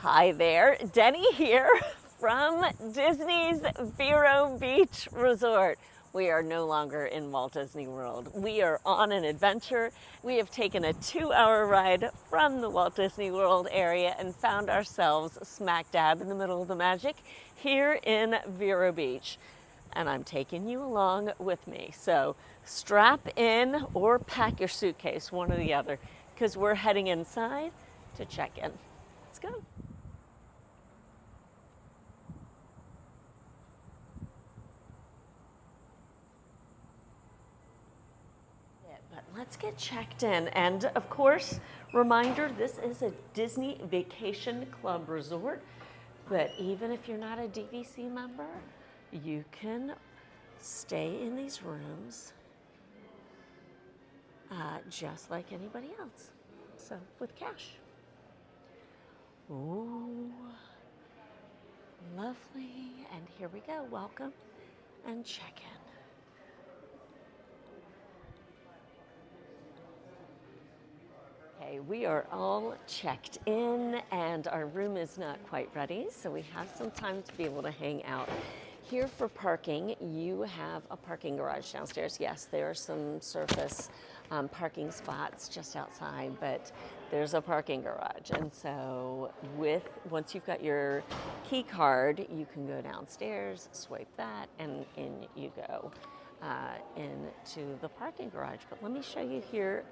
Hi there, Deni here from Disney's Vero Beach Resort. We are no longer in Walt Disney World. We are on an adventure. We have taken a 2-hour ride from the Walt Disney World area and found ourselves smack dab in the middle of the magic here in Vero Beach. And I'm taking you along with me. So strap in or pack your suitcase, one or the other, because we're heading inside to check in. Let's go. But let's get checked in. And of course, reminder, this is a Disney Vacation Club resort. But even if you're not a DVC member, you can stay in these rooms just like anybody else. So with cash. Ooh, lovely. And here we go. Welcome and check in. Okay, we are all checked in and our room is not quite ready, so we have some time to be able to hang out. Here for parking, you have a parking garage downstairs. Yes, there are some surface parking spots just outside, but there's a parking garage. And so once you've got your key card, you can go downstairs, swipe that, and in you go into the parking garage. But let me show you here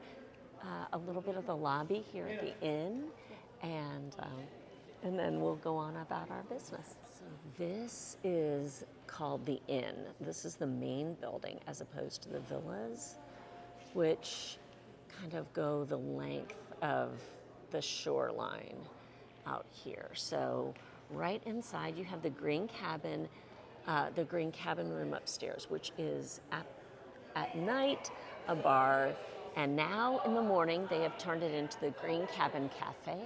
a little bit of the lobby here at the inn, and then we'll go on about our business. So this is called the inn. This is the main building as opposed to the villas, which kind of go the length of the shoreline out here. So right inside you have the green cabin room upstairs, which is at night a bar. And now in the morning, they have turned it into the Green Cabin Cafe,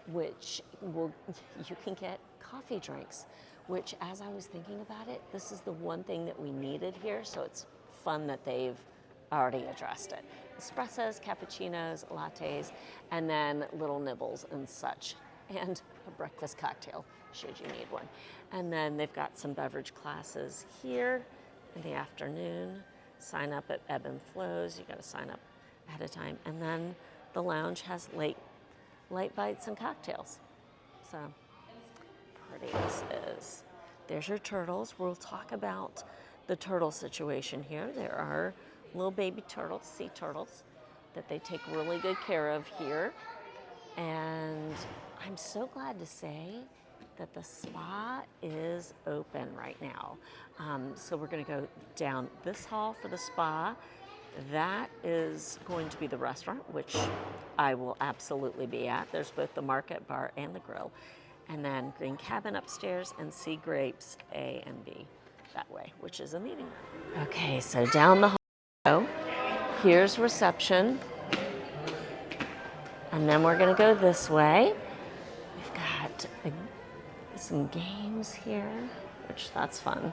which you can get coffee drinks, which as I was thinking about it, this is the one thing that we needed here. So it's fun that they've already addressed it. Espressos, cappuccinos, lattes, and then little nibbles and such, and a breakfast cocktail, should you need one. And then they've got some beverage classes here in the afternoon. Sign up at Ebb and Flows. You got to sign up ahead of time. And then the lounge has late bites and cocktails. So pretty this is. There's your turtles. We'll talk about the turtle situation here. There are little baby turtles, sea turtles, that they take really good care of here. And I'm so glad to say that the spa is open right now. So we're gonna go down this hall for the spa. That is going to be the restaurant, which I will absolutely be at. There's both the market bar and the grill. And then Green Cabin upstairs and Sea Grapes A and B that way, which is a meeting room. Okay, so down the hall, here's reception. And then we're gonna go this way. We've got some games here, which that's fun.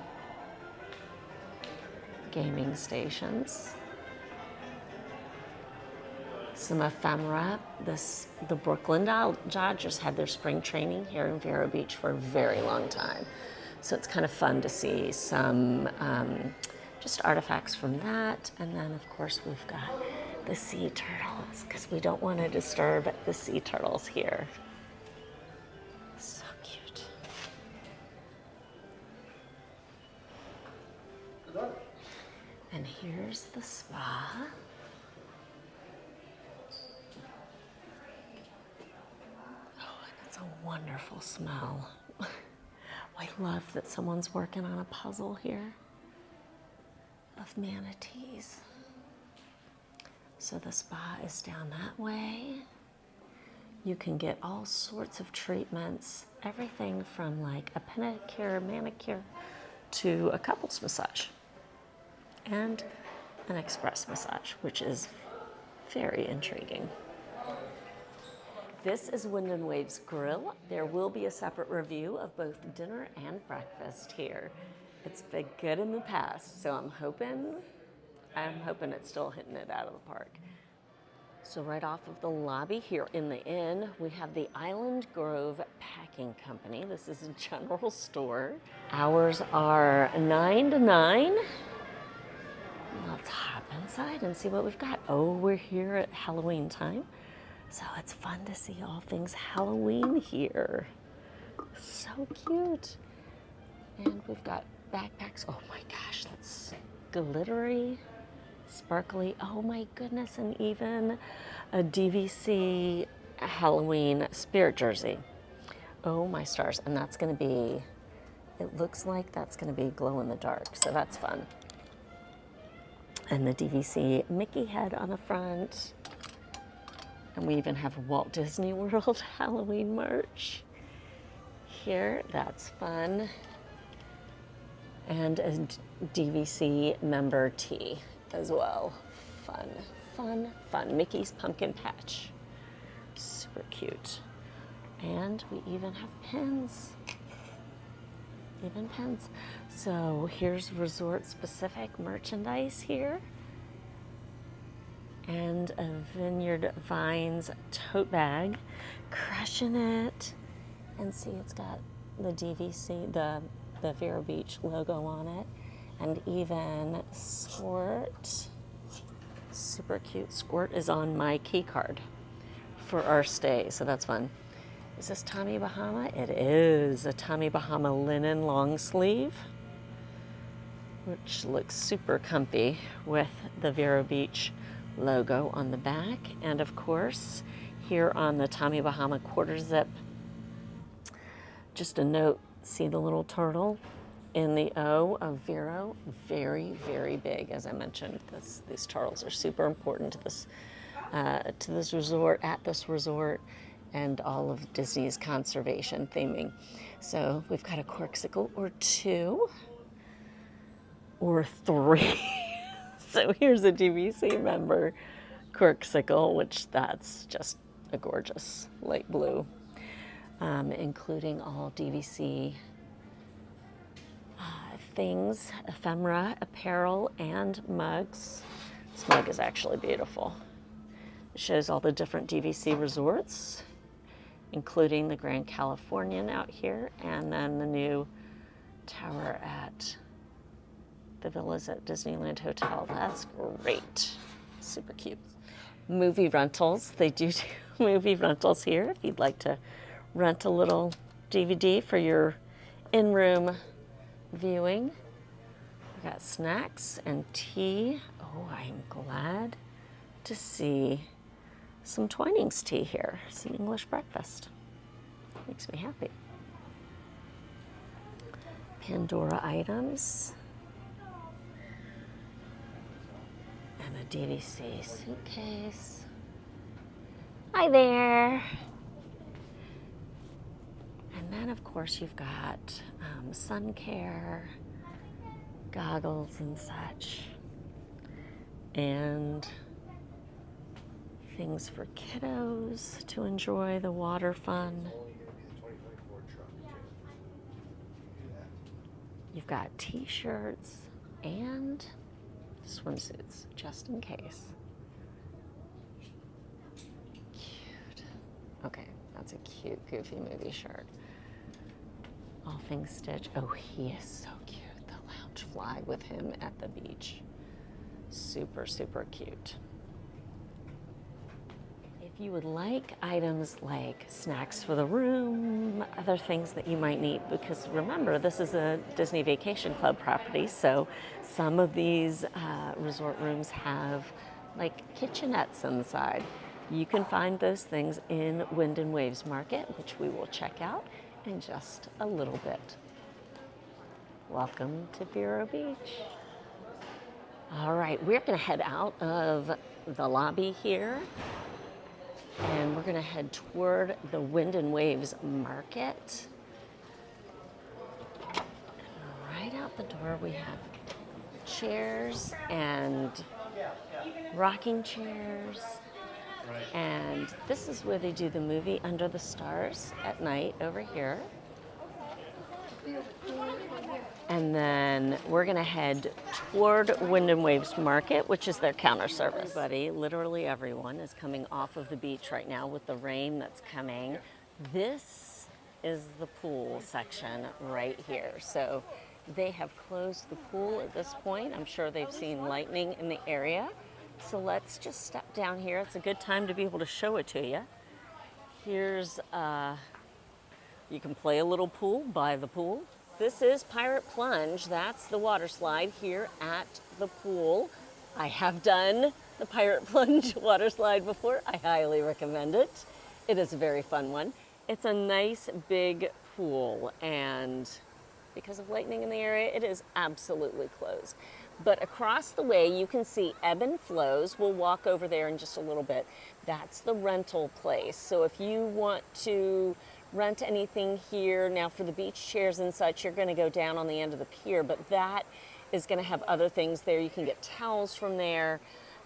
Gaming stations. Some ephemera. The Brooklyn Dodgers had their spring training here in Vero Beach for a very long time. So it's kind of fun to see some just artifacts from that. And then of course we've got the sea turtles, because we don't want to disturb the sea turtles here. So cute. And here's the spa. Oh, and it's a wonderful smell. I love that someone's working on a puzzle here of manatees. So the spa is down that way. You can get all sorts of treatments, everything from like a pedicure, manicure, to a couples massage and an express massage, which is very intriguing. This is Wind and Waves Grill. There will be a separate review of both dinner and breakfast here. It's been good in the past, so I'm hoping it's still hitting it out of the park. So right off of the lobby here in the inn, we have the Island Grove Packing Company. This is a general store. Hours are 9 to 9. Let's hop inside and see what we've got. Oh, we're here at Halloween time. So it's fun to see all things Halloween here. So cute. And we've got backpacks. Oh my gosh, that's glittery, sparkly. Oh my goodness, and even a DVC Halloween spirit jersey. Oh my stars. And that's gonna be, it looks like that's gonna be glow in the dark. So that's fun. And the DVC Mickey head on the front. And we even have Walt Disney World Halloween merch here. That's fun. And a DVC member tee as well. Fun, fun, fun. Mickey's Pumpkin Patch. Super cute. And we even have pins. Even pins. So here's resort-specific merchandise here. And a Vineyard Vines tote bag. Crushing it. And see, it's got the DVC, the Vero Beach logo on it. And even Squirt. Super cute. Squirt is on my key card for our stay, so that's fun. Is this Tommy Bahama? It is a Tommy Bahama linen long sleeve, which looks super comfy with the Vero Beach logo on the back. And of course, here on the Tommy Bahama quarter zip, just a note, see the little turtle in the O of Vero? Very, very big. As I mentioned, these turtles are super important to this resort, at this resort, and all of Disney's conservation theming. So we've got a corksicle or 2 or 3. So here's a DVC member corksicle, which that's just a gorgeous light blue, including all DVC things, ephemera, apparel, and mugs. This mug is actually beautiful. It shows all the different DVC resorts, including the Grand Californian out here, and then the new tower at the villas at Disneyland Hotel. That's great. Super cute. Movie rentals. They do movie rentals here if you'd like to rent a little DVD for your in-room viewing. We got snacks and tea. Oh, I'm glad to see some Twinings tea here. Some English breakfast. Makes me happy. Pandora items. And a DVC suitcase. Hi there. And then, of course, you've got sun care, goggles and such, and things for kiddos to enjoy the water fun. You've got t-shirts and swimsuits, just in case. Cute. Okay, that's a cute, goofy movie shirt. All things Stitch. Oh, he is so cute. The lounge flag with him at the beach. Super, super cute. If you would like items like snacks for the room, other things that you might need, because remember, this is a Disney Vacation Club property, so some of these resort rooms have like kitchenettes inside. You can find those things in Wind and Waves Market, which we will check out in just a little bit. Welcome to Vero Beach. All right, we're gonna head out of the lobby here, and we're gonna head toward the Wind and Waves Market. And right out the door we have chairs and rocking chairs. And this is where they do the movie Under the Stars at night over here. And then we're gonna head toward Wind and Waves Market, which is their counter service. Everybody, literally everyone, is coming off of the beach right now with the rain that's coming. This is the pool section right here. So they have closed the pool at this point. I'm sure they've seen lightning in the area. So let's just step down here. It's a good time to be able to show it to you. Here's, you can play a little pool by the pool. This is Pirate Plunge. That's the water slide here at the pool. I have done the Pirate Plunge water slide before. I highly recommend it. It is a very fun one. It's a nice big pool, and because of lightning in the area, it is absolutely closed. But across the way, you can see Ebb and Flows. We'll walk over there in just a little bit. That's the rental place. So if you want to rent anything here, now for the beach chairs and such, you're gonna go down on the end of the pier, but that is gonna have other things there. You can get towels from there.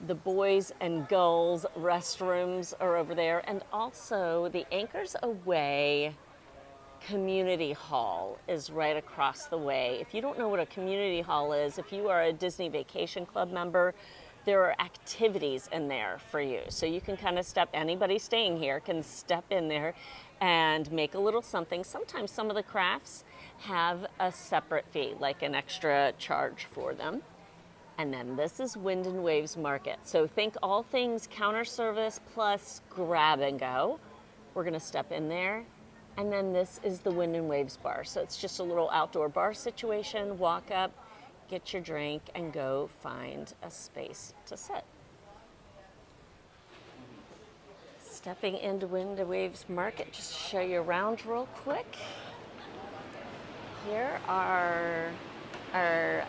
The boys and girls restrooms are over there. And also the Anchors Away Community Hall is right across the way. If you don't know what a community hall is, if you are a Disney Vacation Club member, there are activities in there for you. So you can kind of anybody staying here can step in there and make a little something. Sometimes some of the crafts have a separate fee, like an extra charge for them. And then this is Wind and Waves Market. So think all things counter service plus grab and go. We're gonna step in there. And then this is the Wind and Waves bar. So it's just a little outdoor bar situation. Walk up, get your drink, and go find a space to sit. Stepping into Wind and Waves Market, just to show you around real quick. Here are our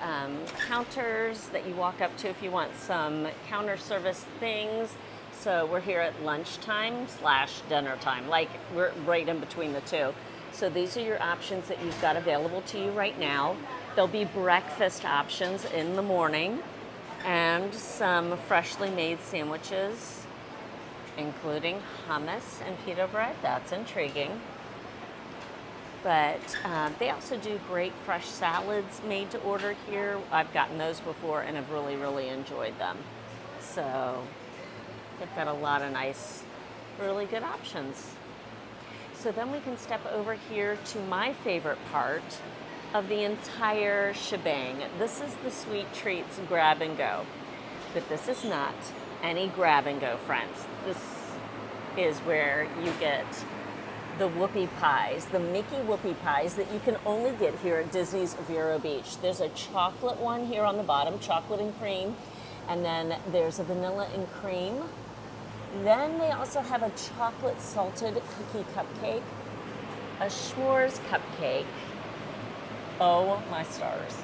counters that you walk up to if you want some counter service things. So we're here at lunchtime / dinner time, like we're right in between the two. So these are your options that you've got available to you right now. There'll be breakfast options in the morning and some freshly made sandwiches, including hummus and pita bread. That's intriguing. But they also do great fresh salads made to order here. I've gotten those before and have really, really enjoyed them. So they've got a lot of nice, really good options. So then we can step over here to my favorite part of the entire shebang. This is the Sweet Treats Grab and Go. But this is not any grab and go, friends. This is where you get the whoopie pies, the Mickey whoopie pies that you can only get here at Disney's Vero Beach. There's a chocolate one here on the bottom, chocolate and cream, and then there's a vanilla and cream. Then they also have a chocolate salted cookie cupcake, a s'mores cupcake, oh my stars,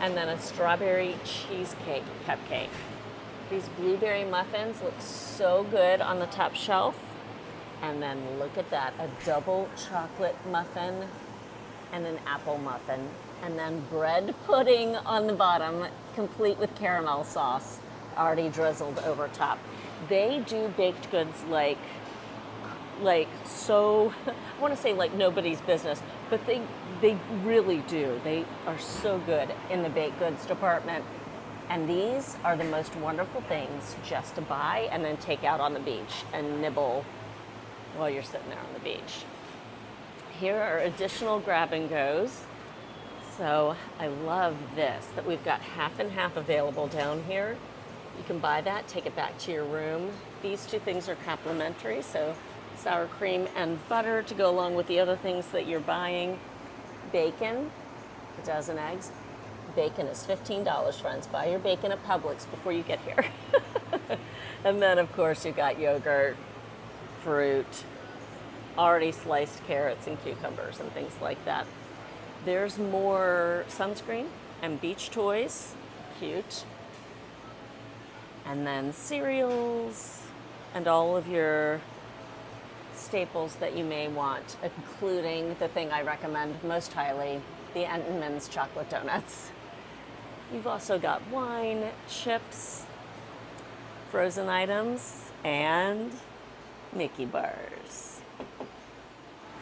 and then a strawberry cheesecake cupcake. These blueberry muffins look so good on the top shelf. And then look at that, a double chocolate muffin and an apple muffin. And then bread pudding on the bottom, complete with caramel sauce, already drizzled over top. They do baked goods like so, I want to say like nobody's business, but they really do. They are so good in the baked goods department. And these are the most wonderful things just to buy and then take out on the beach and nibble while you're sitting there on the beach. Here are additional grab and goes. So I love this, that we've got half and half available down here. You can buy that, take it back to your room. These two things are complimentary, so sour cream and butter to go along with the other things that you're buying. Bacon, a dozen eggs. Bacon is $15, friends. Buy your bacon at Publix before you get here. And then, of course, you've got yogurt, fruit, already sliced carrots and cucumbers and things like that. There's more sunscreen and beach toys, cute. And then cereals and all of your staples that you may want, including the thing I recommend most highly, the Entenmann's chocolate donuts. You've also got wine, chips, frozen items, and Mickey bars.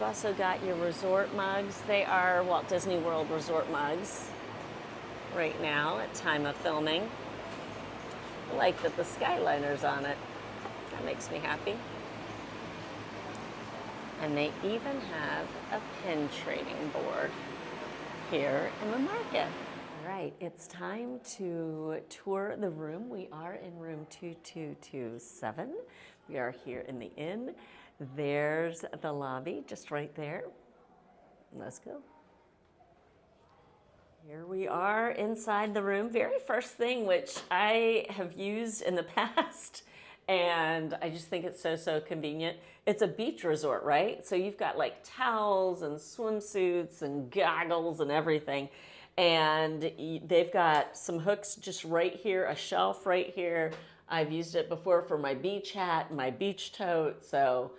also got your resort mugs. They are Walt Disney World resort mugs right now at time of filming. I like that the Skyliner's on it. That makes me happy. And they even have a pin trading board here in the market. All right, it's time to tour the room. We are in room 2227. We are here in the inn. There's the lobby just right there. Let's go. Here we are inside the room. Very first thing, which I have used in the past, and I just think it's so convenient. It's a beach resort, right? So you've got like towels and swimsuits and goggles and everything. And they've got some hooks just right here, a shelf right here. I've used it before for my beach hat, my beach tote. So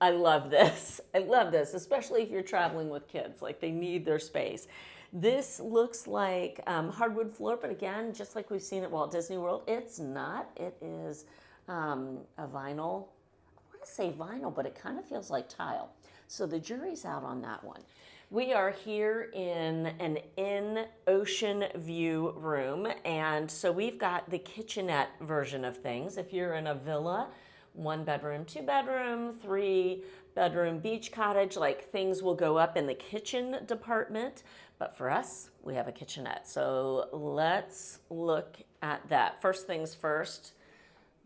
I love this. I love this, especially if you're traveling with kids. Like, they need their space. This looks like hardwood floor, but again, just like we've seen at Walt Disney World, it's not. It is a vinyl. I want to say vinyl, but it kind of feels like tile. So the jury's out on that one. We are here in an in-ocean view room, and so we've got the kitchenette version of things. If you're in a villa, 1 bedroom, 2 bedroom, 3 bedroom beach cottage, like, things will go up in the kitchen department. But for us, we have a kitchenette. So let's look at that. First things first,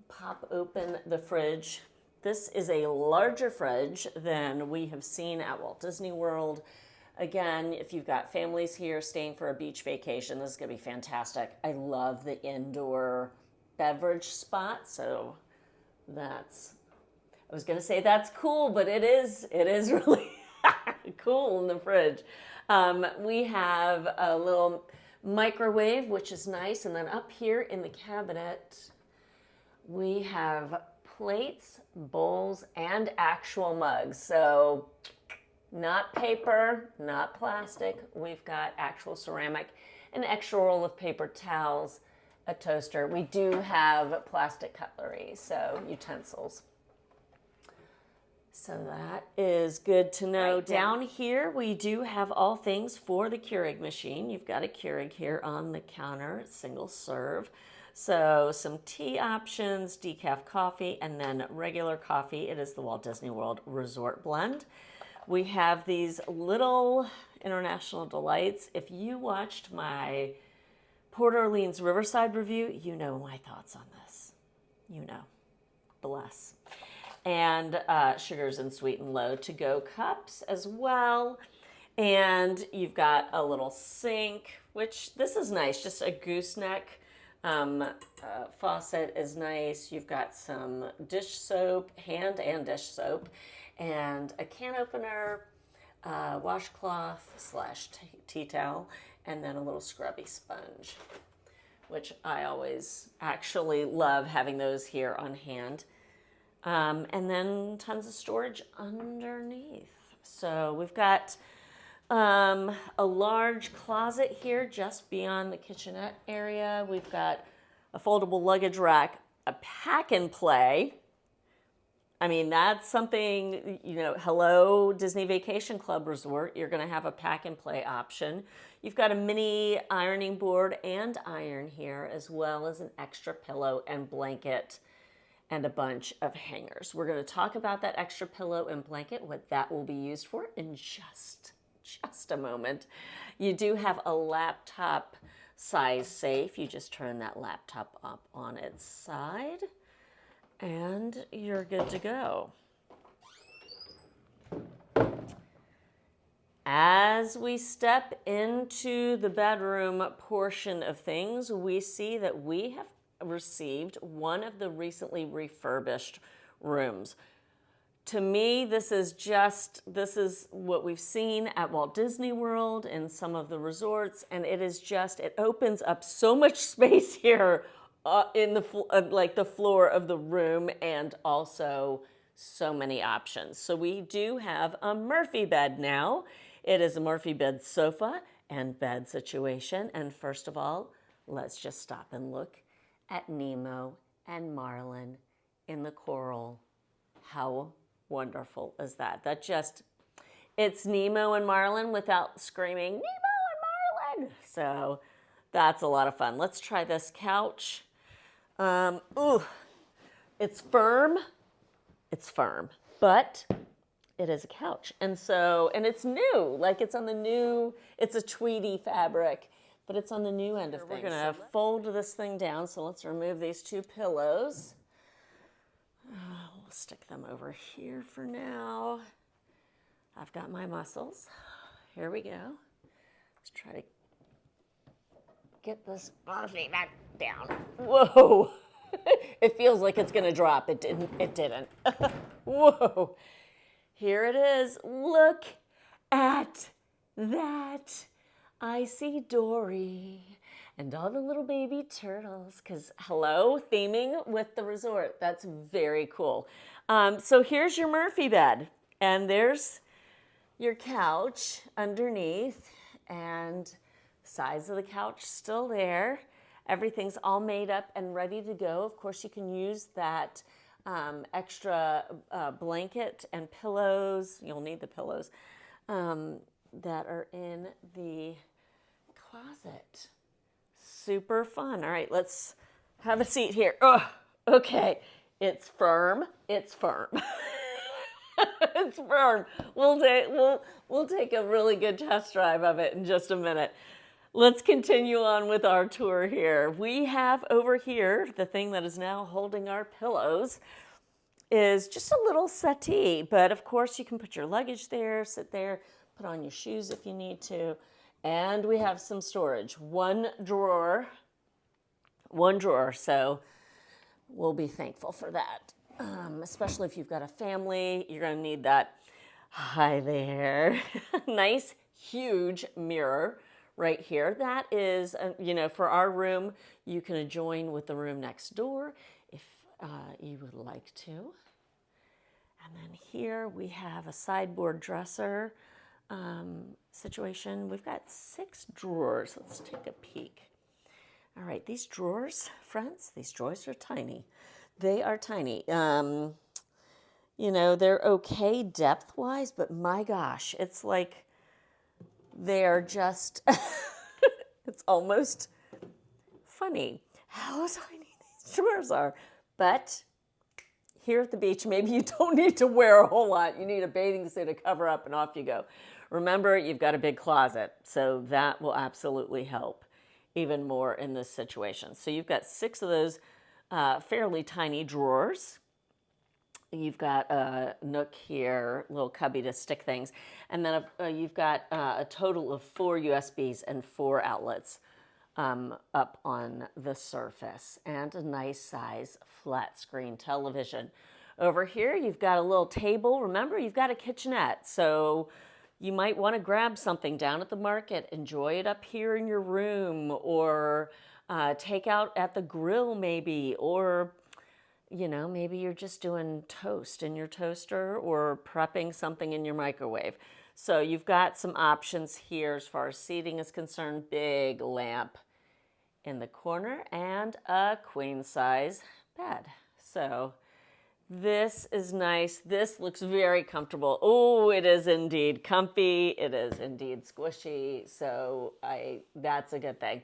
pop open the fridge. This is a larger fridge than we have seen at Walt Disney World. Again, if you've got families here staying for a beach vacation, this is gonna be fantastic. I love the indoor beverage spot, so that's, I was gonna say that's cool, but it is really cool in the fridge. We have a little microwave, which is nice, and then up here in the cabinet, we have plates, bowls, and actual mugs. So not paper, not plastic. We've got actual ceramic, an extra roll of paper towels, a toaster. We do have plastic cutlery, so utensils. So that is good to know. Right down here, we do have all things for the Keurig machine. You've got a Keurig here on the counter, single serve. So some tea options, decaf coffee, and then regular coffee. It is the Walt Disney World Resort Blend. We have these little International Delights. If you watched my Port Orleans Riverside review, you know my thoughts on this. You know. Bless. And sugars and sweet and low to-go cups as well. And you've got a little sink, which this is nice, just a gooseneck faucet is nice. You've got some dish soap, hand and dish soap, and a can opener, washcloth / tea towel, and then a little scrubby sponge, which I always actually love having those here on hand. And then tons of storage underneath. So we've got a large closet here just beyond the kitchenette area. We've got a foldable luggage rack, a pack and play. I mean, that's something, you know, hello, Disney Vacation Club Resort. You're going to have a pack and play option. You've got a mini ironing board and iron here, as well as an extra pillow and blanket and a bunch of hangers. We're going to talk about that extra pillow and blanket, what that will be used for, in just a moment. You do have a laptop size safe. You just turn that laptop up on its side and you're good to go. As we step into the bedroom portion of things, we see that we have received one of the recently refurbished rooms. To me, this is what we've seen at Walt Disney World and some of the resorts, and it opens up so much space here in the floor of the room, and also so many options. So we do have a Murphy bed now. It is a Murphy bed sofa and bed situation. And first of all, let's just stop and look at Nemo and Marlin in the coral. How wonderful is that? That just It's Nemo and Marlin without screaming, Nemo and Marlin. So that's a lot of fun. Let's try this couch. Ooh, it's firm. It's firm, but it is a couch. And it's new. Like it's on the new, it's a tweedy fabric, but it's on the new end of things. We're gonna fold this thing down. So let's remove these two pillows. We'll stick them over here for now. I've got my muscles. Here we go. Let's try to get this body back down. Whoa. It feels like it's gonna drop. It didn't. Whoa. Here it is. Look at that. I see Dory and all the little baby turtles. Because hello, theming with the resort. That's very cool. So here's your Murphy bed. And there's your couch underneath. And size of the couch still there. Everything's all made up and ready to go. Of course, you can use that extra blanket and pillows. You'll need the pillows that are in the closet. Super fun. All right, let's have a seat here. Oh, okay. It's firm. It's firm. It's firm. We'll take a really good test drive of it in just a minute. Let's continue on with our tour here. We have over here, the thing that is now holding our pillows is just a little settee, but of course you can put your luggage there, sit there, put on your shoes if you need to. And we have some storage. One drawer, so we'll be thankful for that. Especially if you've got a family, you're gonna need that. Hi there. Nice, huge mirror right here. That is, for our room, you can adjoin with the room next door if you would like to. And then here we have a sideboard dresser situation. We've got 6 drawers. Let's take a peek. All right, these drawers, friends, these drawers are tiny. They are tiny. They're okay depth-wise, but my gosh, it's like they're just, it's almost funny how tiny these drawers are. But here at the beach, maybe you don't need to wear a whole lot. You need a bathing suit to cover up and off you go. Remember, you've got a big closet, so that will absolutely help even more in this situation. So you've got 6 of those fairly tiny drawers. You've got a nook here, little cubby to stick things. And then you've got a total of 4 USBs and 4 outlets up on the surface. And a nice size flat screen television. Over here, you've got a little table. Remember, you've got a kitchenette. So you might want to grab something down at the market, enjoy it up here in your room, or take out at the grill maybe, or maybe you're just doing toast in your toaster or prepping something in your microwave. So you've got some options here as far as seating is concerned. Big lamp in the corner and a queen size bed. So this is nice. This looks very comfortable. Oh, it is indeed comfy. It is indeed squishy. So that's a good thing.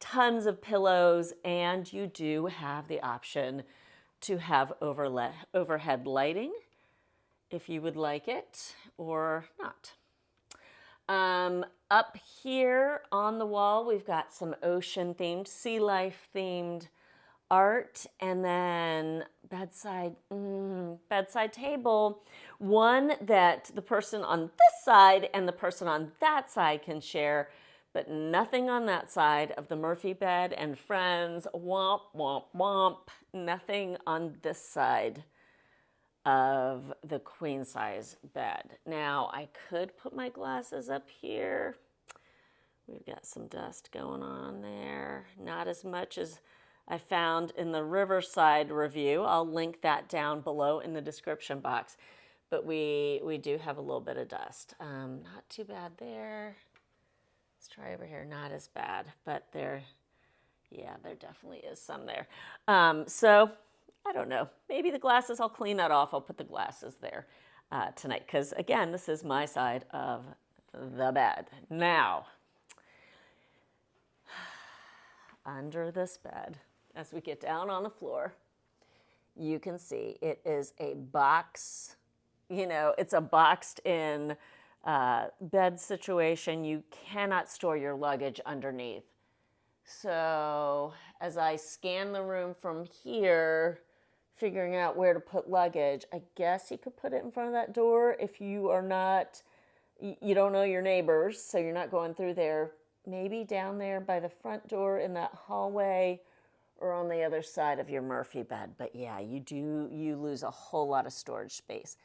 Tons of pillows, and you do have the option to have overhead lighting if you would like it or not. Up here on the wall, we've got some ocean themed, sea life themed art, and then bedside table, one that the person on this side and the person on that side can share, but nothing on that side of the Murphy bed and friends, womp, womp, womp. Nothing on this side of the queen size bed. Now, I could put my glasses up here. We've got some dust going on there. Not as much as I found in the Riverside review. I'll link that down below in the description box. But we do have a little bit of dust. Not too bad there. Let's try over here. Not as bad, but there definitely is some there. So I don't know. Maybe the glasses, I'll clean that off. I'll put the glasses there. tonight, because again, this is my side of the bed. Now, under this bed, as we get down on the floor, you can see it is a box, it's a boxed in bed situation. You cannot store your luggage underneath. So as I scan the room from here, figuring out where to put luggage, I guess you could put it in front of that door if you don't know your neighbors, so you're not going through there. Maybe down there by the front door in that hallway, or on the other side of your Murphy bed. But yeah, you lose a whole lot of storage space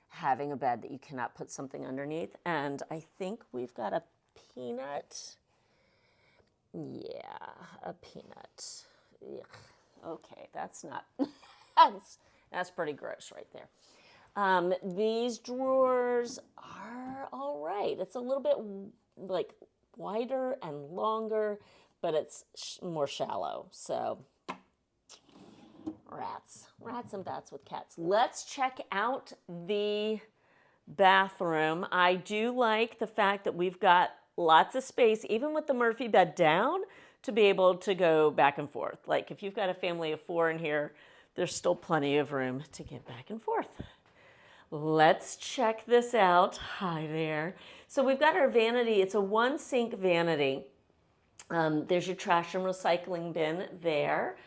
having a bed that you cannot put something underneath. And I think we've got a peanut. Yeah, a peanut. Ugh. Okay, that's not, that's pretty gross right there. These drawers are all right. It's a little bit like wider and longer, but it's more shallow. So rats and bats with cats. Let's check out the bathroom. I do like the fact that we've got lots of space, even with the Murphy bed down, to be able to go back and forth. Like if you've got a family of 4 in here, there's still plenty of room to get back and forth. Let's check this out. Hi there. So we've got our vanity. It's a 1 sink vanity. There's your trash and recycling bin there.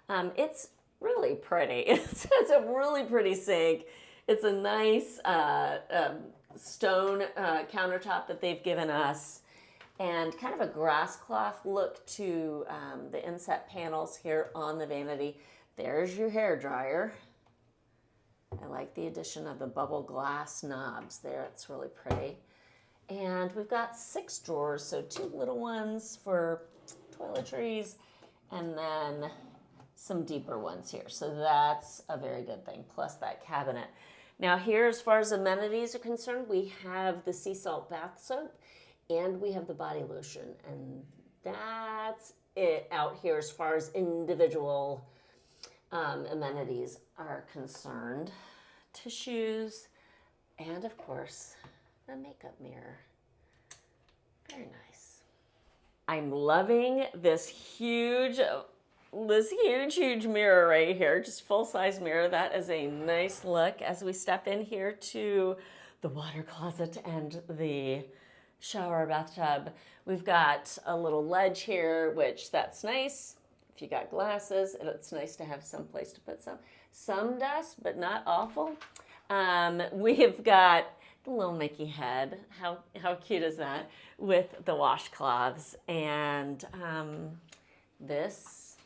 It's really pretty. It's a really pretty sink. It's a nice stone countertop that they've given us, and kind of a grass cloth look to the inset panels here on the vanity. There's your hair dryer. I like the addition of the bubble glass knobs there. It's really pretty. And we've got 6 drawers, so 2 little ones for toiletries, and then some deeper ones here. So that's a very good thing, plus that cabinet. Now here, as far as amenities are concerned, we have the sea salt bath soap, and we have the body lotion, and that's it out here as far as individual amenities are concerned. Tissues, and of course, the makeup mirror. Very nice. I'm loving this huge mirror right here, just full-size mirror. That is a nice look as we step in here to the water closet and the shower bathtub. We've got a little ledge here, which that's nice. If you got glasses, it's nice to have some place to put some dust, but not awful. We've got the little Mickey head. How cute is that? With the washcloths. And this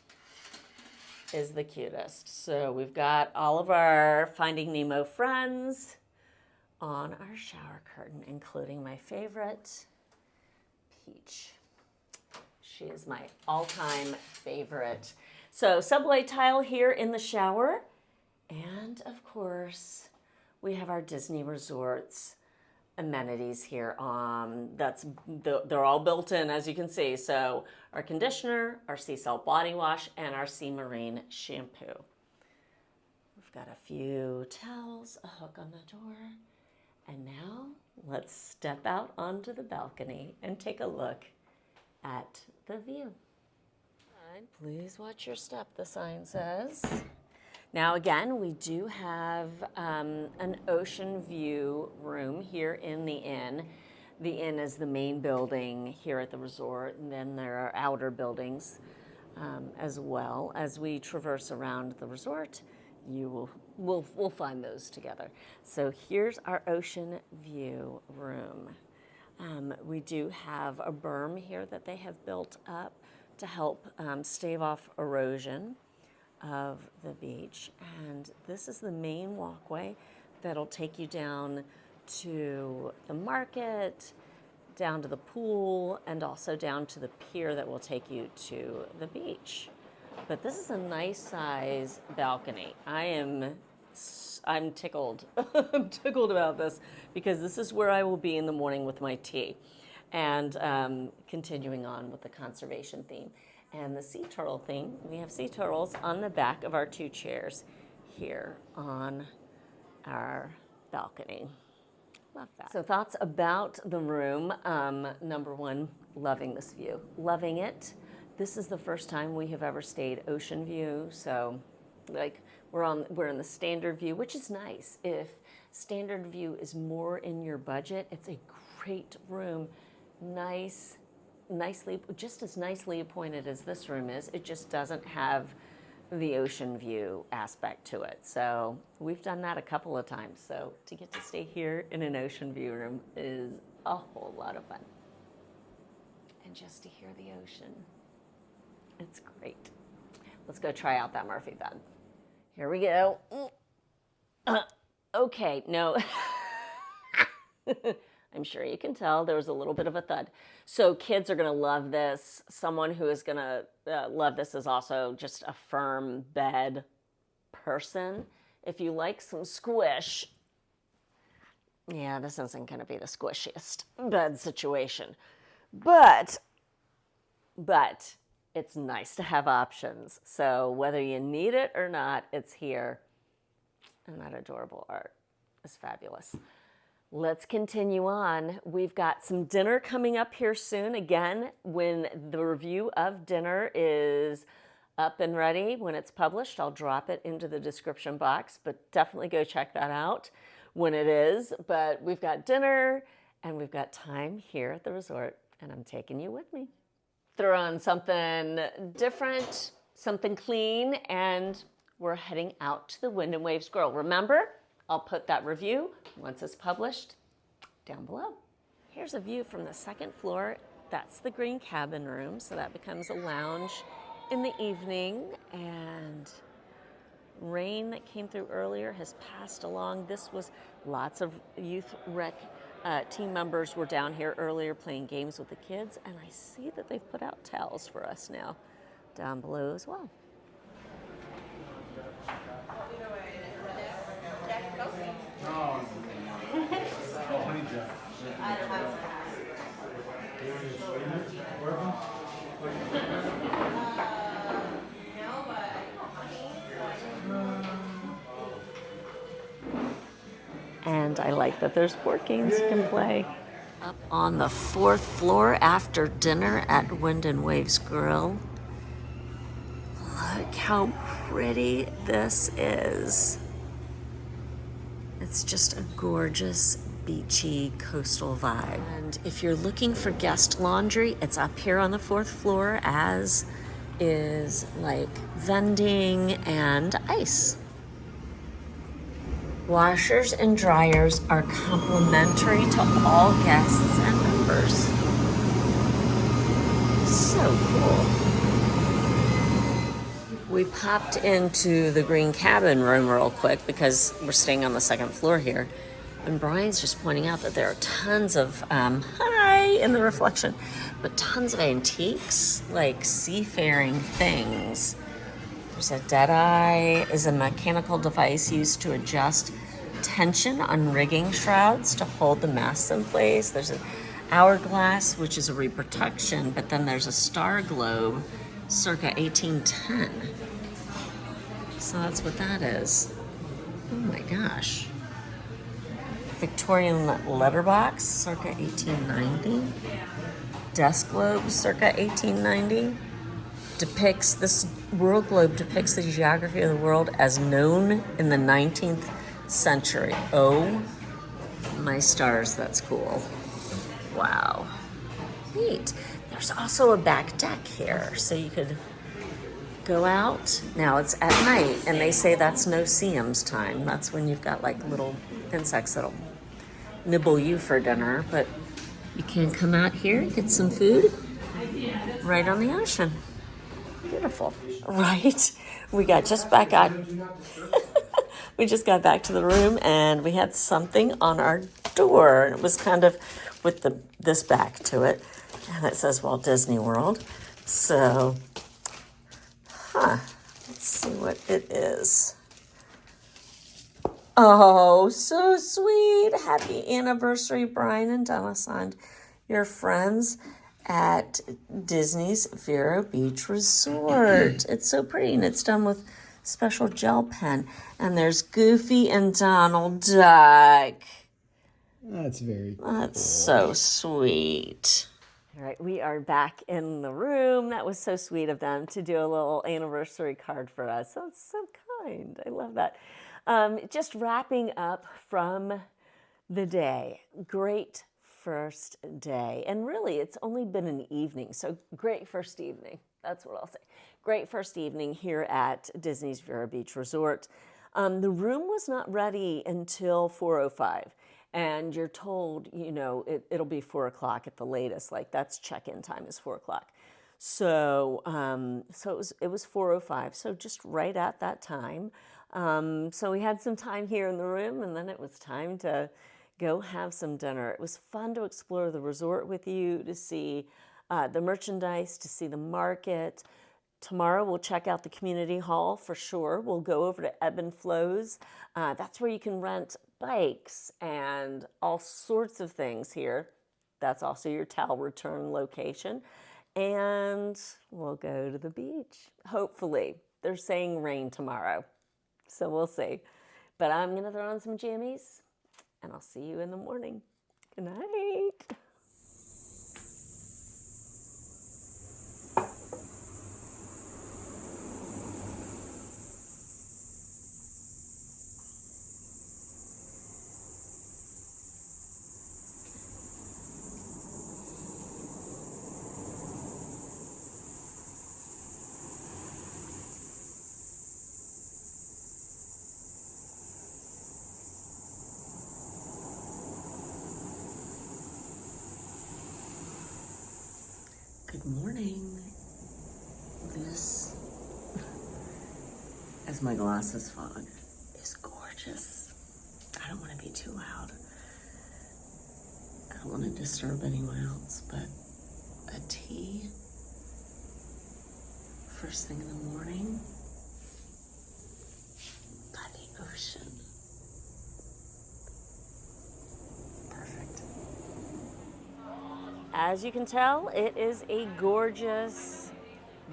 is the cutest. So we've got all of our Finding Nemo friends on our shower curtain, including my favorite, Peach. She is my all-time favorite. So subway tile here in the shower. And of course, we have our Disney Resorts amenities here. They're all built in, as you can see. So our conditioner, our sea salt body wash, and our Sea Marine shampoo. We've got a few towels, a hook on the door. And now let's step out onto the balcony and take a look at the view. Please watch your step, the sign says. Now again, we do have an ocean view room here in the inn. The inn is the main building here at the resort, and then there are outer buildings as well. As we traverse around the resort, we'll find those together. So here's our ocean view room. We do have a berm here that they have built up to help stave off erosion of the beach. And this is the main walkway that'll take you down to the market, down to the pool, and also down to the pier that will take you to the beach. But this is a nice size balcony. I'm tickled. I'm tickled about this because this is where I will be in the morning with my tea, and continuing on with the conservation theme. And the sea turtle thing, we have sea turtles on the back of our 2 chairs here on our balcony. Love that. So thoughts about the room. Number one, loving this view. Loving it. This is the first time we have ever stayed ocean view. So like we're in the standard view, which is nice. If standard view is more in your budget, it's a great room. Just as nicely appointed as this room is. It just doesn't have the ocean view aspect to it. So we've done that a couple of times. So to get to stay here in an ocean view room is a whole lot of fun. And just to hear the ocean, it's great. Let's go try out that Murphy bed. Here we go. Okay, no. I'm sure you can tell there was a little bit of a thud. So kids are going to love this. Someone who is going to love this is also just a firm bed person. If you like some squish, yeah, this isn't going to be the squishiest bed situation. But it's nice to have options. So whether you need it or not, it's here. And that adorable art is fabulous. Let's continue on. We've got some dinner coming up here soon. Again, when the review of dinner is up and ready, when it's published, I'll drop it into the description box, but definitely go check that out when it is. But we've got dinner and we've got time here at the resort, and I'm taking you with me. Throw on something different, something clean, and we're heading out to the Wind and Waves Grill. Remember, I'll put that review, once it's published, down below. Here's a view from the second floor. That's the green cabin room, so that becomes a lounge in the evening. And rain that came through earlier has passed along. This was lots of youth rec team members were down here earlier playing games with the kids, and I see that they've put out towels for us now down below as well. And I like that there's board games you can play. Up on the fourth floor after dinner at Wind and Waves Grill. Look how pretty this is. It's just a gorgeous, beachy, coastal vibe. And if you're looking for guest laundry, it's up here on the fourth floor, as is like vending and ice. Washers and dryers are complimentary to all guests and members. So cool. We popped into the green cabin room real quick because we're staying on the second floor here. And Brian's just pointing out that there are tons of, hi, in the reflection, but tons of antiques, like seafaring things. There's a deadeye, is a mechanical device used to adjust tension on rigging shrouds to hold the masts in place. There's an hourglass, which is a reproduction, but then there's a star globe circa 1810. So that's what that is. Oh my gosh. Victorian letterbox, circa 1890. Desk globe, circa 1890. This world globe depicts the geography of the world as known in the 19th century. Oh my stars, that's cool. Wow. Neat. There's also a back deck here, so you could go out. Now it's at night, and they say that's no-see-ums time. That's when you've got like little insects that'll nibble you for dinner, but you can come out here and get some food right on the ocean. Beautiful, right? We got just back on. We just got back to the room, and we had something on our door, and it was kind of with this back to it, and it says Walt Disney World. So, let's see what it is. Oh, so sweet. Happy anniversary, Brian and Deni, your friends at Disney's Vero Beach Resort. It's so pretty, and it's done with special gel pen. And there's Goofy and Donald Duck. That's very cool. That's so sweet. All right, we are back in the room. That was so sweet of them to do a little anniversary card for us. So it's so kind. I love that. Just wrapping up from the day. Great first day. And really, it's only been an evening. So great first evening. That's what I'll say. Great first evening here at Disney's Vero Beach Resort. The room was not ready until 4:05. And you're told, you know, it'll be 4 o'clock at the latest. Like that's check-in time is 4 o'clock. So, it was 4:05. So just right at that time. So we had some time here in the room, and then it was time to go have some dinner. It was fun to explore the resort with you, to see the merchandise, to see the market. Tomorrow we'll check out the community hall for sure. We'll go over to Ebb and Flows. That's where you can rent bikes and all sorts of things here. That's also your towel return location. And we'll go to the beach, hopefully. They're saying rain tomorrow, so we'll see. But I'm going to throw on some jammies, and I'll see you in the morning. Good night. Good morning. This, as my glasses fog, is gorgeous. I don't want to be too loud. I don't want to disturb anyone else, but a tea first thing in the morning by the ocean. Perfect. As you can tell, it is a gorgeous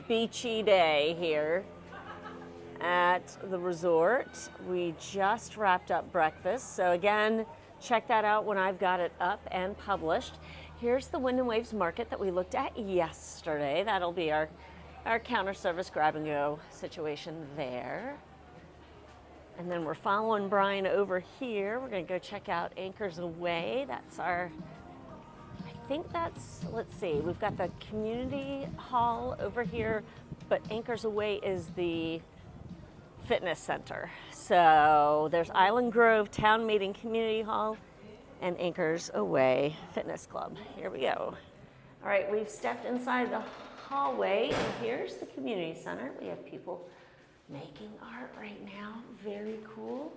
beachy day here at the resort. We just wrapped up breakfast. So again, check that out when I've got it up and published. Here's the Wind and Waves Market that we looked at yesterday. That'll be our counter service grab and go situation there. And then we're following Brian over here. We're gonna go check out Anchors Away. That's our, I think that's, let's see, we've got the community hall over here, but Anchors Away is the fitness center. So there's Island Grove Town Meeting Community Hall and Anchors Away Fitness Club. Here we go. All right, we've stepped inside the hallway, and here's the community center. We have people making art right now. Very cool.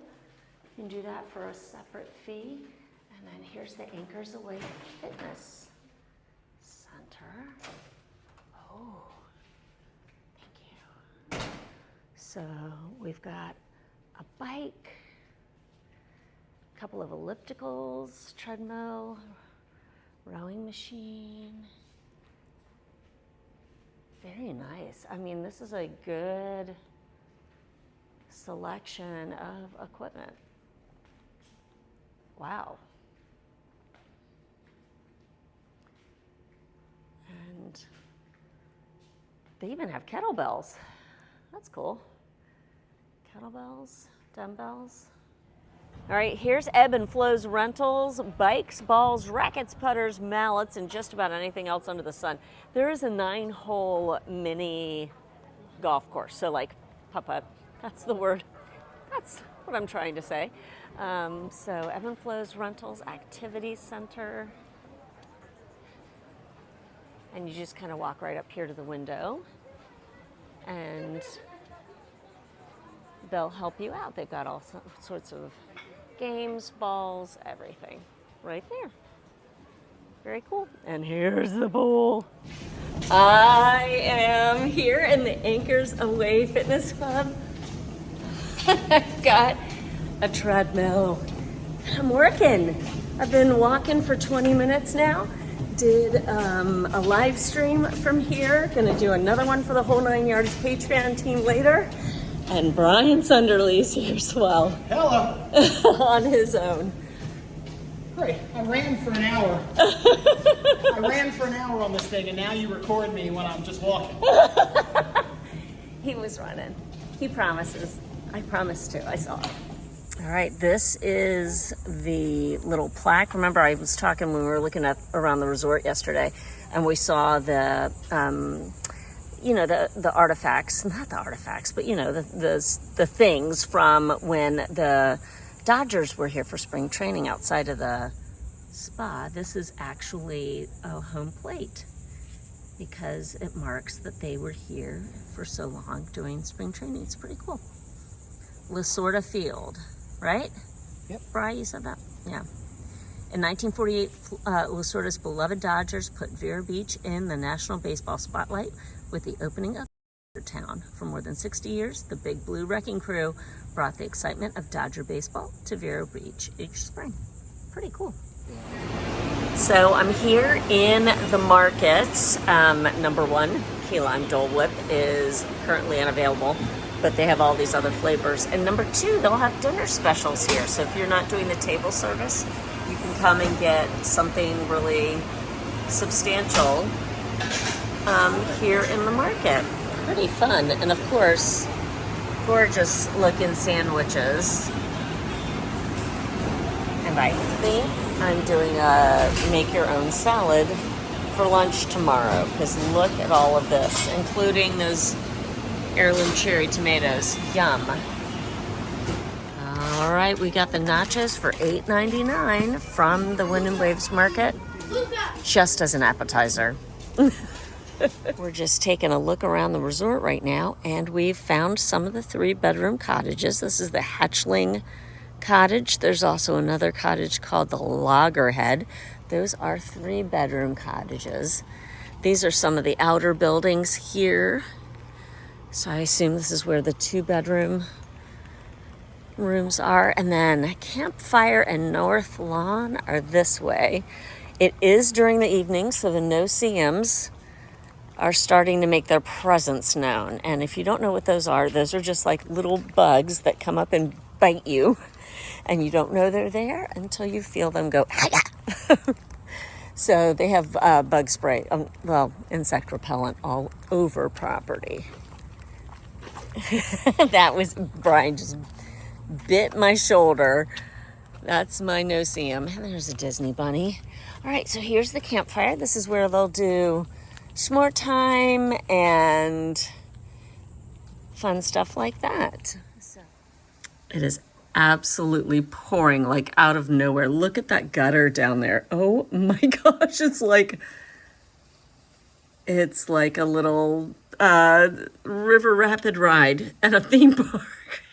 You can do that for a separate fee. And then here's the Anchors Away Fitness Center. Oh, thank you. So we've got a bike, a couple of ellipticals, treadmill, rowing machine. Very nice. I mean, this is a good selection of equipment. Wow. And they even have kettlebells. That's cool. Kettlebells, dumbbells. All right, here's Ebb and Flows Rentals, bikes, balls, rackets, putters, mallets, and just about anything else under the sun. There is a 9-hole mini golf course. So like putt-putt, that's the word. That's what I'm trying to say. So Ebb and Flows Rentals Activity Center. And you just kind of walk right up here to the window and they'll help you out. They've got all sorts of games, balls, everything right there. Very cool. And here's the pool. I am here in the Anchors Away Fitness Club. I've got a treadmill. I'm working. I've been walking for 20 minutes now. Did a live stream from here. Gonna do another one for the Whole 9 Yards Patreon team later. And Brian Sunderly's here as well. Hello. On his own. Great. I ran for an hour. I ran for an hour on this thing, and now you record me when I'm just walking. He was running. He promises. I promised to. I saw it. All right, this is the little plaque. Remember, I was talking when we were looking at around the resort yesterday, and we saw the, the artifacts, not the artifacts, but the things from when the Dodgers were here for spring training outside of the spa. This is actually a home plate because it marks that they were here for so long doing spring training. It's pretty cool. Lasorda Field, right? Yep. Bri, you said that? Yeah. In 1948, Lasorda's beloved Dodgers put Vero Beach in the national baseball spotlight with the opening of town. For more than 60 years, the Big Blue Wrecking Crew brought the excitement of Dodger baseball to Vero Beach each spring. Pretty cool. So I'm here in the market. Number one, key lime Dole Whip is currently unavailable, but they have all these other flavors. And number two, they'll have dinner specials here. So if you're not doing the table service, you can come and get something really substantial here in the market. Pretty fun. And of course, gorgeous looking sandwiches. And I think I'm doing a make your own salad for lunch tomorrow, because look at all of this, including those heirloom cherry tomatoes. Yum. All right, we got the nachos for $8.99 from the Wind and Waves Market, just as an appetizer. We're just taking a look around the resort right now, and we've found some of the 3-bedroom cottages. This is the Hatchling Cottage. There's also another cottage called the Loggerhead. Those are 3-bedroom cottages. These are some of the outer buildings here. So I assume this is where the 2-bedroom rooms are. And then Campfire and North Lawn are this way. It is during the evening, so the no-see-ums are starting to make their presence known. And if you don't know what those are just like little bugs that come up and bite you. And you don't know they're there until you feel them go, ah! So they have bug spray, insect repellent all over property. That was, Brian just bit my shoulder. That's my no-see-um. And there's a Disney bunny. All right, so here's the campfire. This is where they'll do s'more time and fun stuff like that. It is absolutely pouring like out of nowhere. Look at that gutter down there. Oh my gosh, it's like a little river rapid ride at a theme park.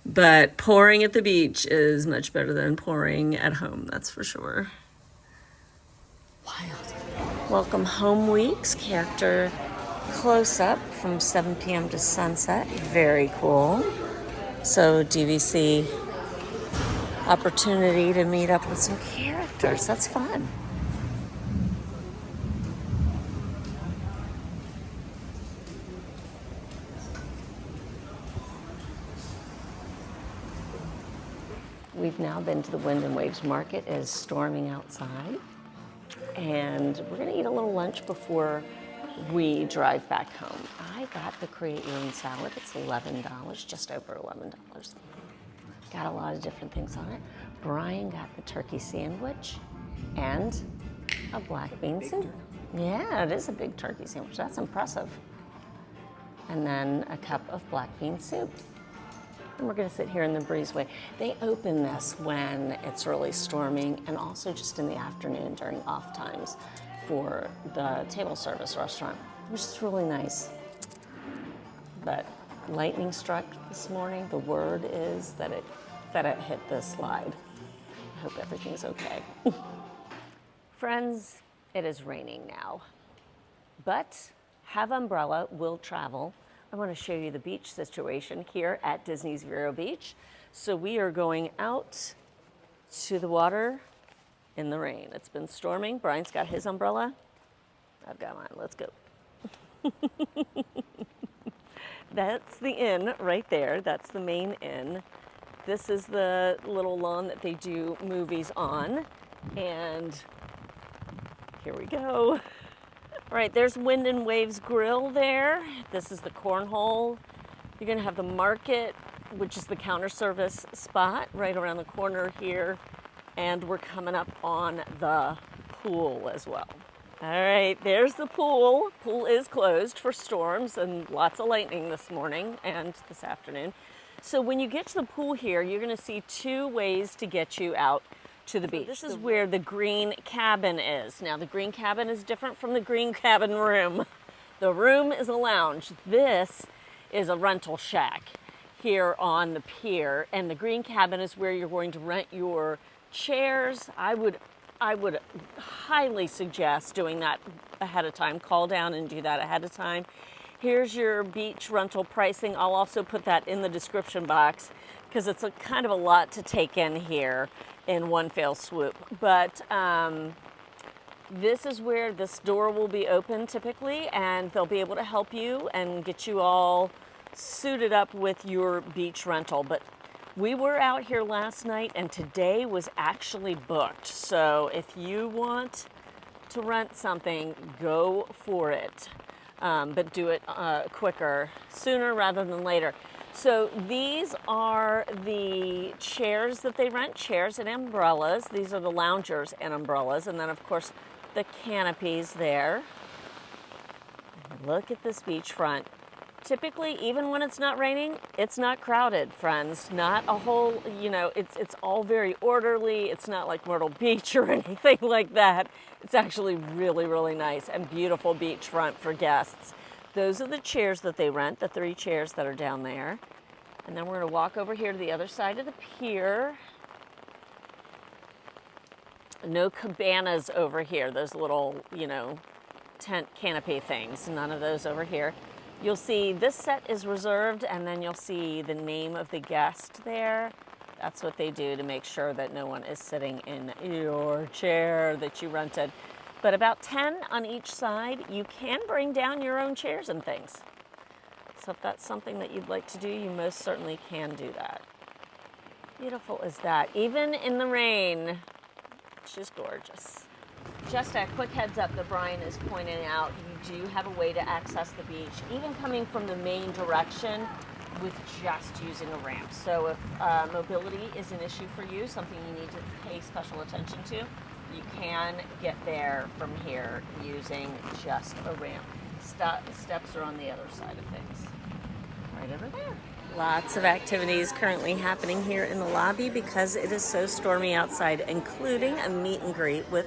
But pouring at the beach is much better than pouring at home, that's for sure. Wild. Welcome Home Week's character close-up from 7 p.m. to sunset. Very cool. So DVC opportunity to meet up with some characters. That's fun. We've now been to the Wind and Waves Market. It is storming outside. And we're going to eat a little lunch before we drive back home. I got the create your own salad. It's $11, just over $11. Got a lot of different things on it. Brian got the turkey sandwich and a black bean soup. Yeah, it is a big turkey sandwich. That's impressive. And then a cup of black bean soup. And we're gonna sit here in the breezeway. They open this when it's really storming and also just in the afternoon during off times for the table service restaurant, which is really nice. But lightning struck this morning. The word is that it hit this slide. I hope everything's okay. Friends, it is raining now, but have umbrella, will travel. I want to show you the beach situation here at Disney's Vero Beach. So we are going out to the water in the rain. It's been storming. Brian's got his umbrella. I've got mine. Let's go. That's the inn right there. That's the main inn. This is the little lawn that they do movies on. And here we go. All right, there's Wind and Waves Grill there. This is the cornhole. You're gonna have the market, which is the counter service spot right around the corner here. And we're coming up on the pool as well. All right, there's the pool. Pool is closed for storms and lots of lightning this morning and this afternoon. So when you get to the pool here, you're gonna see two ways to get you out to the beach. This is where the green cabin is. Now the green cabin is different from the green cabin room. The room is a lounge. This is a rental shack here on the pier, and the green cabin is where you're going to rent your chairs. I would highly suggest doing that ahead of time. Call down and do that ahead of time. Here's your beach rental pricing. I'll also put that in the description box because it's a kind of a lot to take in here in one fell swoop. But this is where this door will be open typically, and they'll be able to help you and get you all suited up with your beach rental. But we were out here last night and today was actually booked. So if you want to rent something, go for it. But do it quicker, sooner rather than later. So these are the chairs that they rent, chairs and umbrellas. These are the loungers and umbrellas. And then of course the canopies there. Look at this beachfront. Typically, even when it's not raining, it's not crowded, friends. Not a whole, it's all very orderly. It's not like Myrtle Beach or anything like that. It's actually really, really nice and beautiful beachfront for guests. Those are the chairs that they rent, the 3 chairs that are down there. And then we're gonna walk over here to the other side of the pier. No cabanas over here, those little, tent canopy things, none of those over here. You'll see this set is reserved, and then you'll see the name of the guest there. That's what they do to make sure that no one is sitting in your chair that you rented. But about 10 on each side. You can bring down your own chairs and things. So if that's something that you'd like to do, you most certainly can do that. Beautiful is that, even in the rain. She's gorgeous. Just a quick heads up that Brian is pointing out, you do have a way to access the beach, even coming from the main direction with just using a ramp. So if mobility is an issue for you, something you need to pay special attention to, you can get there from here using just a ramp. Steps are on the other side of things, right over there. Lots of activities currently happening here in the lobby because it is so stormy outside, including a meet and greet with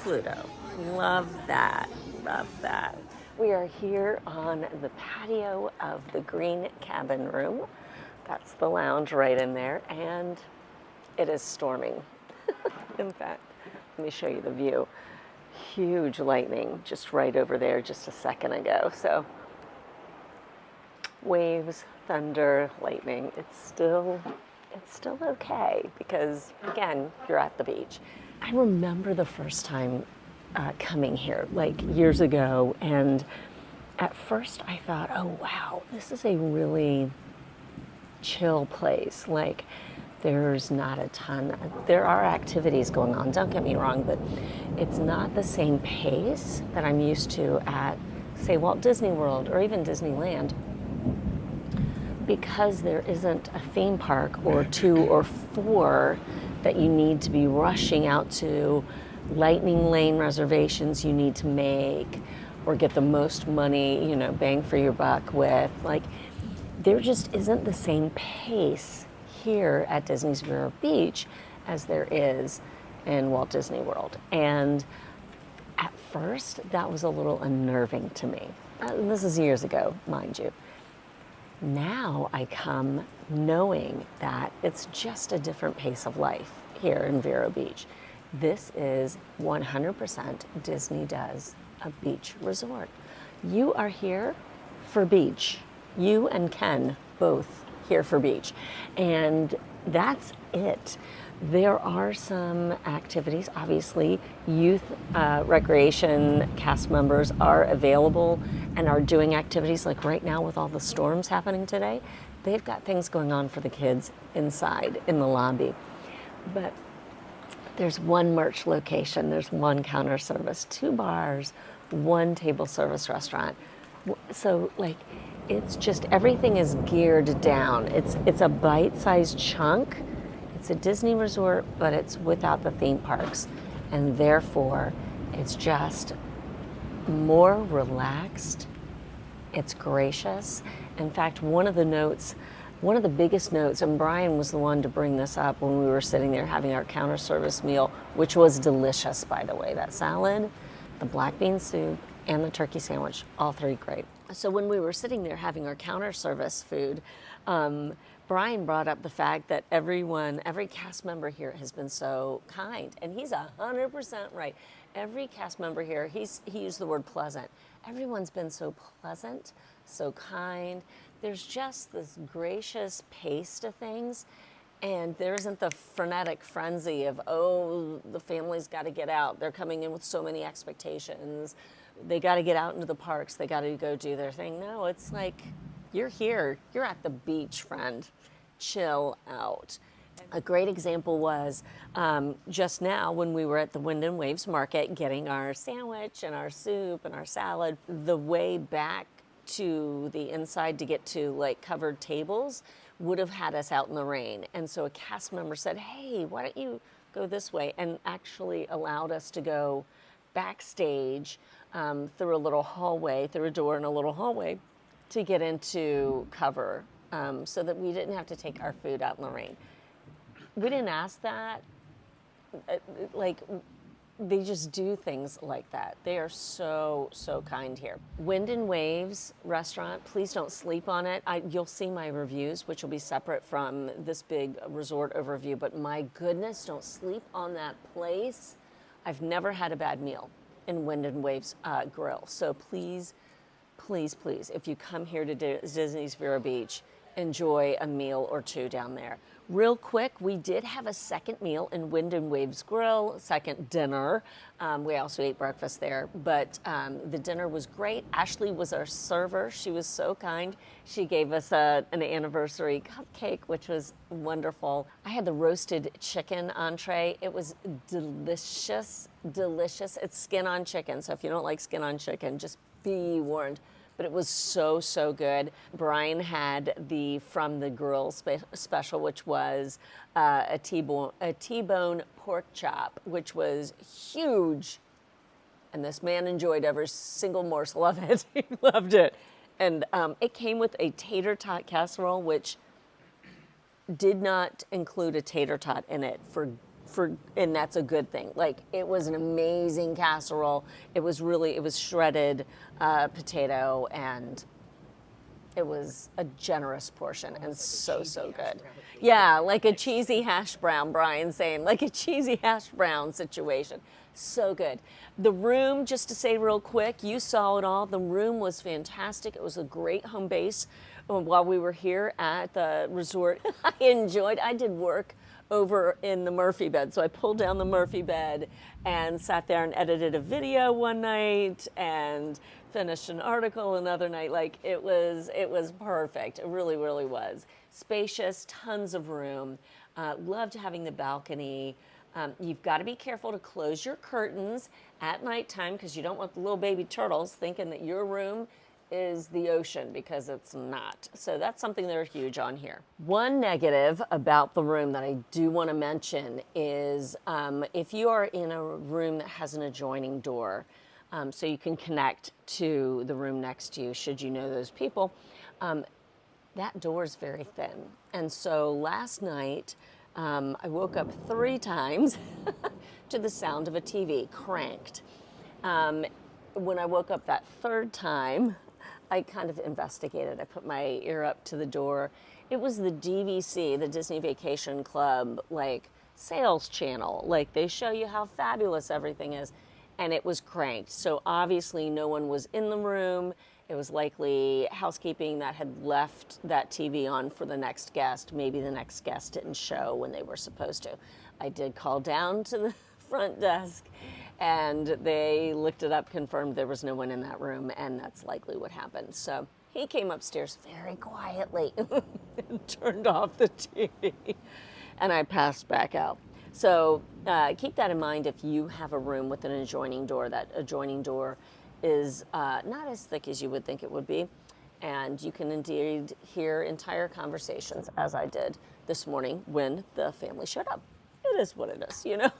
Pluto. Love that, love that. We are here on the patio of the green cabin room. That's the lounge right in there, and it is storming. In fact, let me show you the view. Huge lightning just right over there just a second ago. So waves, thunder, lightning, it's still okay because, again, you're at the beach. I remember the first time coming here, like years ago, and at first I thought, oh wow, this is a really chill place. Like, there's not a ton, there are activities going on, don't get me wrong, but it's not the same pace that I'm used to at, say, Walt Disney World or even Disneyland, because there isn't a theme park or 2 or 4 that you need to be rushing out to, lightning lane reservations you need to make or get the most money, bang for your buck with. Like, there just isn't the same pace here at Disney's Vero Beach as there is in Walt Disney World. And at first, that was a little unnerving to me. This is years ago, mind you. Now I come knowing that it's just a different pace of life here in Vero Beach. This is 100% Disney Does a beach resort. You are here for beach. You and Ken both here for beach. And that's it. There are some activities. Obviously, youth recreation cast members are available and are doing activities. Like right now, with all the storms happening today, they've got things going on for the kids inside in the lobby. But there's one merch location, there's one counter service, 2 bars, 1 table service restaurant. So like, it's just everything is geared down. It's a bite-sized chunk. It's a Disney resort, but it's without the theme parks, and therefore it's just more relaxed. It's gracious. In fact, one of the biggest notes, and Brian was the one to bring this up when we were sitting there having our counter service meal, which was delicious, by the way. That salad, the black bean soup, and the turkey sandwich, all 3 great. So when we were sitting there having our counter service food, Brian brought up the fact that every cast member here has been so kind, and he's 100% right. Every cast member here, he used the word pleasant. Everyone's been so pleasant, so kind. There's just this gracious pace to things, and there isn't the frenetic frenzy of, oh, the family's got to get out. They're coming in with so many expectations. They got to get out into the parks. They got to go do their thing. No, it's like, you're here. You're at the beach, friend. Chill out. A great example was just now when we were at the Wind and Waves Market getting our sandwich and our soup and our salad. The way back to the inside to get to like covered tables would have had us out in the rain. And so a cast member said, hey, why don't you go this way? And actually allowed us to go backstage through a little hallway, through a door in a little hallway to get into cover so that we didn't have to take our food out in the rain. We didn't ask that. Like, they just do things like that. They are so, so kind here. Wind and Waves restaurant, please don't sleep on it. You'll see my reviews, which will be separate from this big resort overview, but my goodness, don't sleep on that place. I've never had a bad meal in Wind and Waves Grill. So please, please, please, if you come here to Disney's Vero Beach, enjoy a meal or 2 down there. Real quick, we did have a second meal in Wind and Waves Grill, second dinner. We also ate breakfast there, but the dinner was great. Ashley was our server. She was so kind. She gave us an anniversary cupcake, which was wonderful. I had the roasted chicken entree. It was delicious, delicious. It's skin on chicken, so if you don't like skin on chicken, just be warned. But it was so, so good. Brian had the From the Grill special, which was a T-bone pork chop, which was huge. And this man enjoyed every single morsel of it. He loved it. And it came with a tater tot casserole, which did not include a tater tot in it and that's a good thing. Like, it was an amazing casserole. It was shredded potato, and it was a generous portion and so good. Yeah, like a cheesy hash brown, Brian saying, like a cheesy hash brown situation. So good. The room, just to say real quick, you saw it all. The room was fantastic. It was a great home base while we were here at the resort. I did work over in the Murphy bed. So I pulled down the Murphy bed and sat there and edited a video one night and finished an article another night. Like, it was perfect. It really, really was. Spacious, tons of room. Loved having the balcony. You've got to be careful to close your curtains at nighttime because you don't want the little baby turtles thinking that your room is the ocean, because it's not. So that's something they're huge on here. One negative about the room that I do want to mention is if you are in a room that has an adjoining door, so you can connect to the room next to you should you know those people, that door is very thin. And so last night, I woke up 3 times to the sound of a TV cranked. When I woke up that 3rd time, I kind of investigated. I put my ear up to the door. It was the DVC, the Disney Vacation Club, like, sales channel. Like, they show you how fabulous everything is. And it was cranked. So obviously no one was in the room. It was likely housekeeping that had left that TV on for the next guest. Maybe the next guest didn't show when they were supposed to. I did call down to the front desk, and they looked it up, confirmed there was no one in that room, and that's likely what happened. So he came upstairs very quietly and turned off the TV, and I passed back out. So keep that in mind if you have a room with an adjoining door. That adjoining door is not as thick as you would think it would be, and you can indeed hear entire conversations, as I did this morning when the family showed up. It is what it is, you know.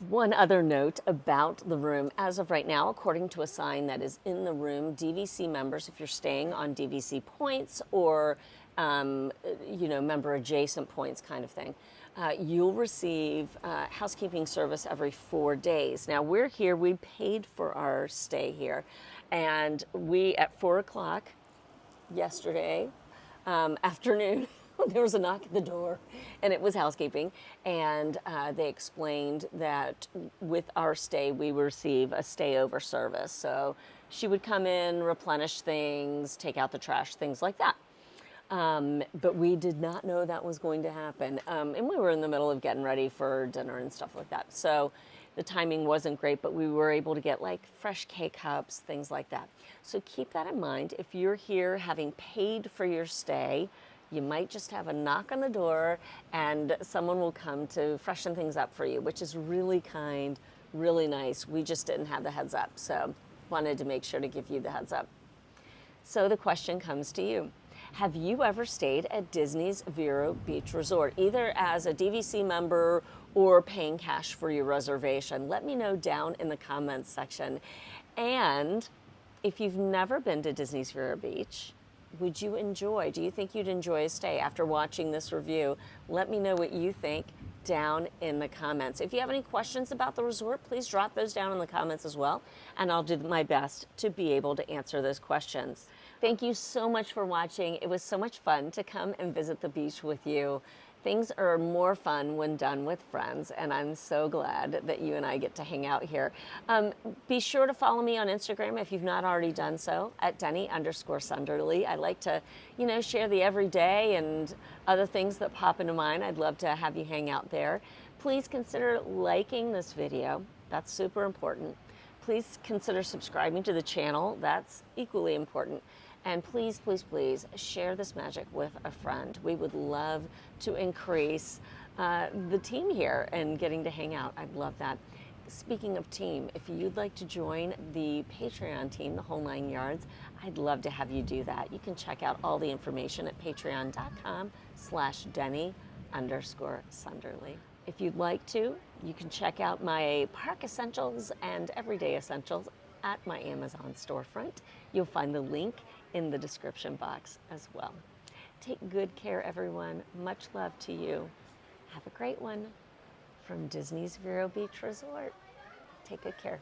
One other note about the room, as of right now, according to a sign that is in the room, DVC members, if you're staying on DVC points or, member adjacent points kind of thing, you'll receive housekeeping service every 4 days. Now, we're here, we paid for our stay here, and we, at 4 o'clock yesterday afternoon, there was a knock at the door, and it was housekeeping, and they explained that with our stay, we receive a stay-over service. So she would come in, replenish things, take out the trash, things like that. But we did not know that was going to happen, and we were in the middle of getting ready for dinner and stuff like that. So the timing wasn't great, but we were able to get like fresh K-cups, things like that. So keep that in mind. If you're here having paid for your stay, you might just have a knock on the door and someone will come to freshen things up for you, which is really kind, really nice. We just didn't have the heads up, so wanted to make sure to give you the heads up. So the question comes to you. Have you ever stayed at Disney's Vero Beach Resort, either as a DVC member or paying cash for your reservation? Let me know down in the comments section. And if you've never been to Disney's Vero Beach, do you think you'd enjoy a stay after watching this review? Let me know what you think down in the comments. If you have any questions about the resort, please drop those down in the comments as well, and I'll do my best to be able to answer those questions. Thank you so much for watching. It was so much fun to come and visit the beach with you. Things are more fun when done with friends, and I'm so glad that you and I get to hang out here. Be sure to follow me on Instagram if you've not already done so, at Deni_Sunderly. I like to, share the everyday and other things that pop into mind. I'd love to have you hang out there. Please consider liking this video. That's super important. Please consider subscribing to the channel. That's equally important. And please, please, please share this magic with a friend. We would love to increase the team here and getting to hang out. I'd love that. Speaking of team, if you'd like to join the Patreon team, the whole 9 yards, I'd love to have you do that. You can check out all the information at patreon.com/Deni_Sunderly. If you'd like to, you can check out my park essentials and everyday essentials at my Amazon storefront. You'll find the link in the description box as well. Take good care, everyone. Much love to you. Have a great one from Disney's Vero Beach Resort. Take good care.